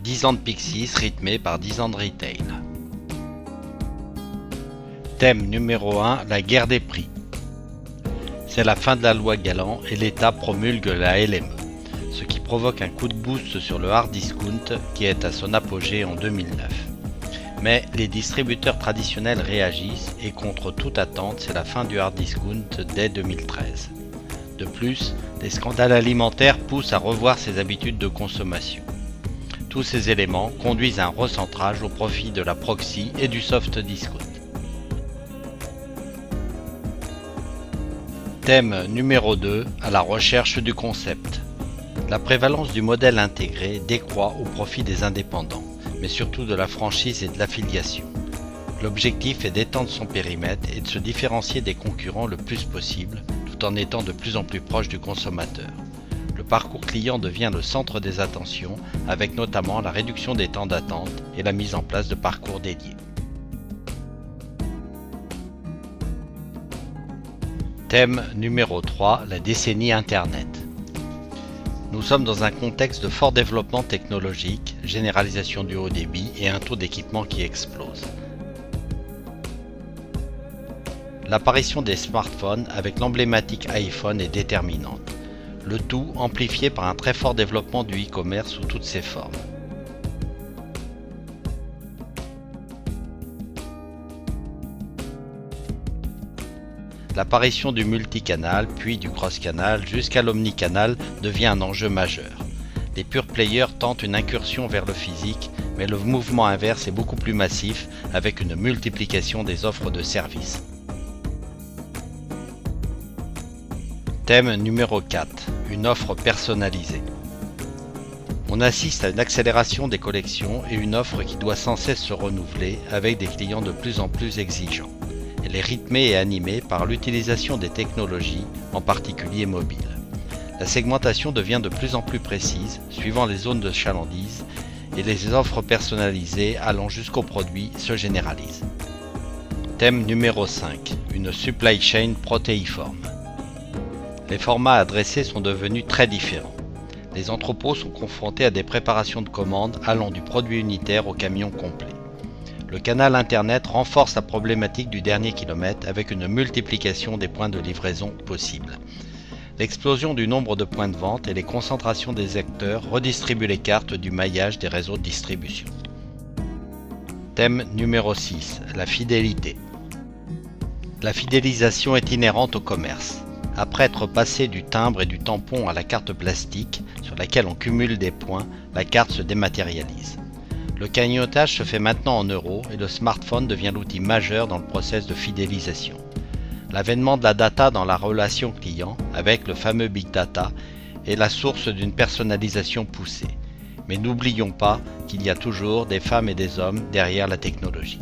10 ans de Pixies rythmés par 10 ans de retail. Thème numéro 1, la guerre des prix. C'est la fin de la loi Galland et l'État promulgue la LME, ce qui provoque un coup de boost sur le hard discount qui est à son apogée en 2009. Mais les distributeurs traditionnels réagissent et contre toute attente, c'est la fin du hard discount dès 2013. De plus, des scandales alimentaires poussent à revoir ses habitudes de consommation. Tous ces éléments conduisent à un recentrage au profit de la proxy et du soft discount. Thème numéro 2, à la recherche du concept. La prévalence du modèle intégré décroît au profit des indépendants, mais surtout de la franchise et de l'affiliation. L'objectif est d'étendre son périmètre et de se différencier des concurrents le plus possible, tout en étant de plus en plus proche du consommateur. Le parcours client devient le centre des attentions, avec notamment la réduction des temps d'attente et la mise en place de parcours dédiés. Thème numéro 3, la décennie Internet. Nous sommes dans un contexte de fort développement technologique, généralisation du haut débit et un taux d'équipement qui explose. L'apparition des smartphones avec l'emblématique iPhone est déterminante, le tout amplifié par un très fort développement du e-commerce sous toutes ses formes. L'apparition du multicanal, puis du cross-canal, jusqu'à l'omnicanal devient un enjeu majeur. Les pure players tentent une incursion vers le physique, mais le mouvement inverse est beaucoup plus massif, avec une multiplication des offres de services. Thème numéro 4, une offre personnalisée. On assiste à une accélération des collections et une offre qui doit sans cesse se renouveler, avec des clients de plus en plus exigeants. Elle est rythmée et animée par l'utilisation des technologies, en particulier mobiles. La segmentation devient de plus en plus précise, suivant les zones de chalandise, et les offres personnalisées allant jusqu'aux produits se généralisent. Thème numéro 5, une supply chain protéiforme. Les formats adressés sont devenus très différents. Les entrepôts sont confrontés à des préparations de commandes allant du produit unitaire au camion complet. Le canal Internet renforce la problématique du dernier kilomètre avec une multiplication des points de livraison possibles. L'explosion du nombre de points de vente et les concentrations des acteurs redistribuent les cartes du maillage des réseaux de distribution. Thème numéro 6, la fidélité. La fidélisation est inhérente au commerce. Après être passé du timbre et du tampon à la carte plastique, sur laquelle on cumule des points, la carte se dématérialise. Le cagnotage se fait maintenant en euros et le smartphone devient l'outil majeur dans le process de fidélisation. L'avènement de la data dans la relation client, avec le fameux Big Data, est la source d'une personnalisation poussée. Mais n'oublions pas qu'il y a toujours des femmes et des hommes derrière la technologie.